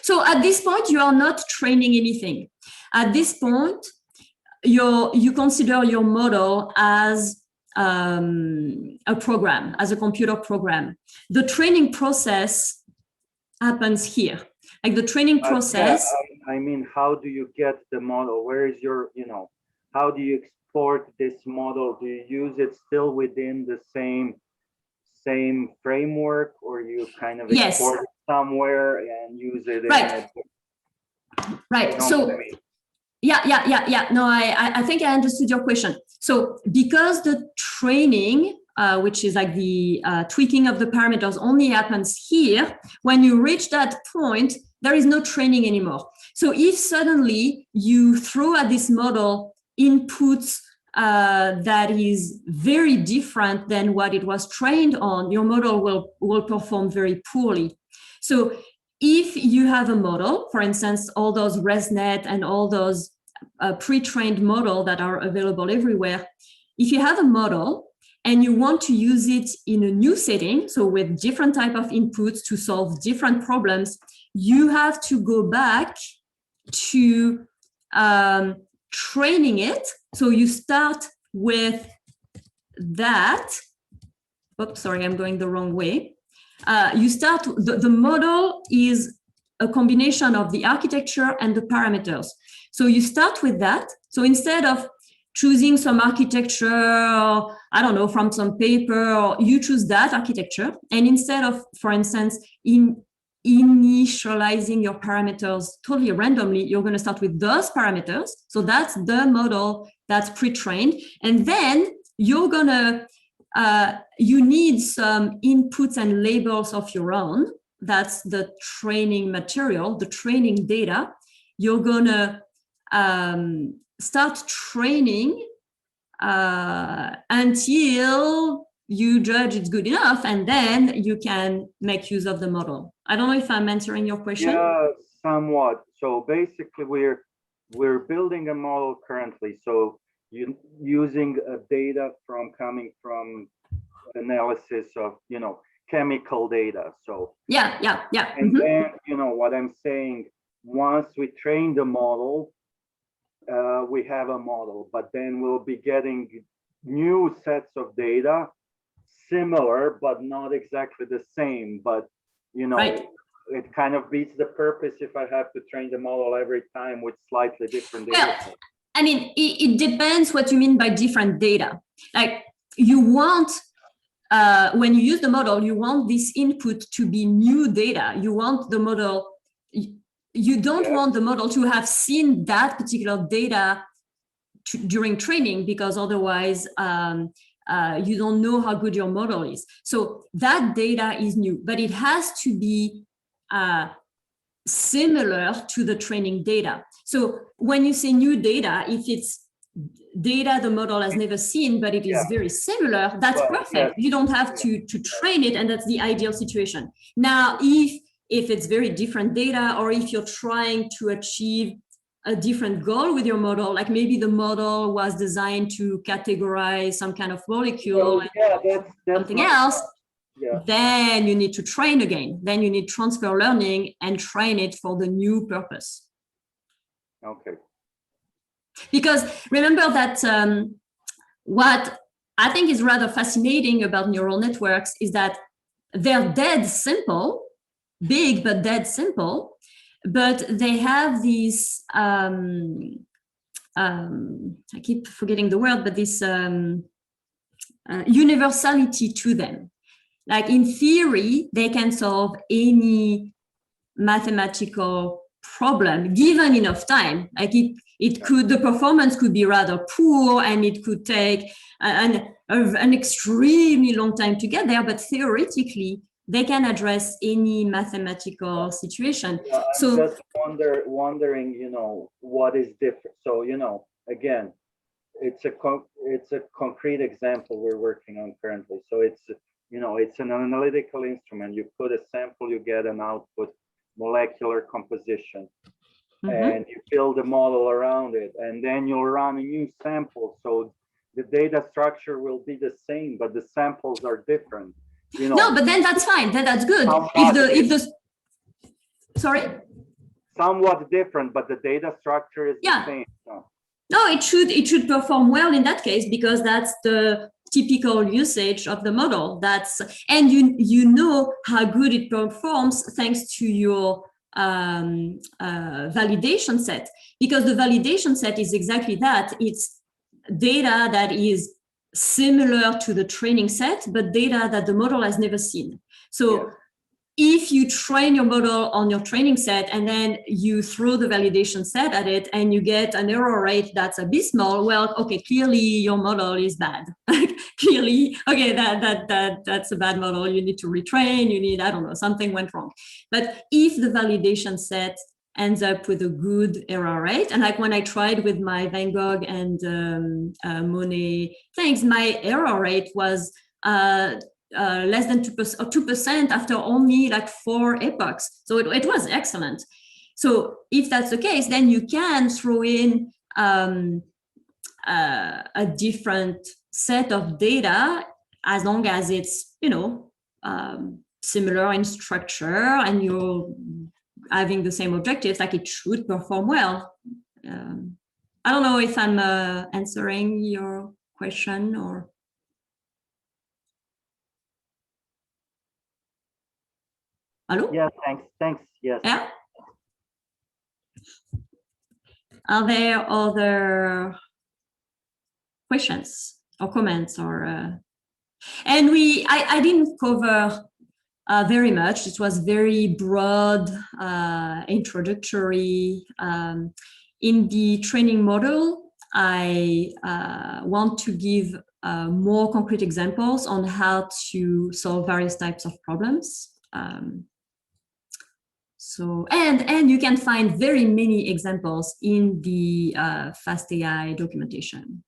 So at this point, you are not training anything. At this point, you consider your model as a program, as a computer program. The training process happens here. Like the training process. Yeah, I mean, how do you get the model? Where is your, you know, how do you export this model? Do you use it still within the same framework, or you kind of export it somewhere and use it in right. So yeah. No, I think I understood your question. So because the training, which is like the tweaking of the parameters, only happens here, when you reach that point, there is no training anymore. So if suddenly you throw at this model inputs that is very different than what it was trained on, your model will perform very poorly. So if you have a model, for instance, all those ResNet and all those pre-trained models that are available everywhere, if you have a model and you want to use it in a new setting, so with different type of inputs to solve different problems, you have to go back to training it. So you start with that. Oops, sorry, I'm going the wrong way. You start, the model is a combination of the architecture and the parameters. So you start with that. So instead of choosing some architecture, I don't know, from some paper, you choose that architecture. And instead of, for instance, initializing your parameters totally randomly, you're going to start with those parameters. So that's the model that's pre-trained. And then you're going to, you need some inputs and labels of your own. That's the training material, the training data. You're going to start training until you judge it's good enough, and then you can make use of the model. I don't know if I'm answering your question. Yeah, somewhat. So basically, we're building a model currently. So you using data coming from analysis of, you know, chemical data. So yeah. And then, you know, what I'm saying, once we train the model, we have a model, but then we'll be getting new sets of data, similar but not exactly the same. But you know, it kind of beats the purpose if I have to train the model every time with slightly different data. I mean, it depends what you mean by different data. Like you want, when you use the model, you want this input to be new data. You want the model, you don't want the model to have seen that particular data during training, because otherwise you don't know how good your model is. So that data is new, but it has to be similar to the training data. So when you say new data, if it's data the model has never seen, but it is very similar, that's perfect. You don't have to train it, and that's the ideal situation. Now, if it's very different data, or if you're trying to achieve a different goal with your model, like maybe the model was designed to categorize some kind of molecule, that's something else, then you need to train again. Then you need transfer learning and train it for the new purpose. Okay. Because remember that what I think is rather fascinating about neural networks is that they're dead simple, big but dead simple, but they have these, I keep forgetting the word, but this universality to them. Like in theory, they can solve any mathematical problem given enough time. Like it could, the performance could be rather poor, and it could take an extremely long time to get there, but theoretically they can address any mathematical situation. I'm just wondering, you know, what is different. So, you know, again, it's a concrete example we're working on currently. So it's, you know, it's an analytical instrument. You put a sample, you get an output, molecular composition, and you build a model around it, and then you'll run a new sample. So the data structure will be the same, but the samples are different. You know, no, but then that's fine. Then that's good. Sorry? Somewhat different, but the data structure is the same. No, it should perform well in that case, because that's the typical usage of the model. And you know how good it performs thanks to your validation set, because the validation set is exactly that. It's data that is similar to the training set, but data that the model has never seen. So if you train your model on your training set and then you throw the validation set at it and you get an error rate that's abysmal, well, okay, clearly your model is bad. Clearly, okay, that's a bad model. You need to retrain, you need, I don't know, something went wrong. But if the validation set ends up with a good error rate, and like when I tried with my Van Gogh and Monet things, my error rate was less than 2% or 2% after only like 4 epochs. So it was excellent. So if that's the case, then you can throw in a different set of data, as long as it's, you know, similar in structure and you're having the same objectives, like it should perform well. I don't know if I'm answering your question or. Hello? Yeah, thanks, yes. Yeah. Are there other questions or comments or? And I didn't cover very much. It was very broad, introductory. In the training model, I want to give more concrete examples on how to solve various types of problems. So, and you can find very many examples in the FastAI documentation.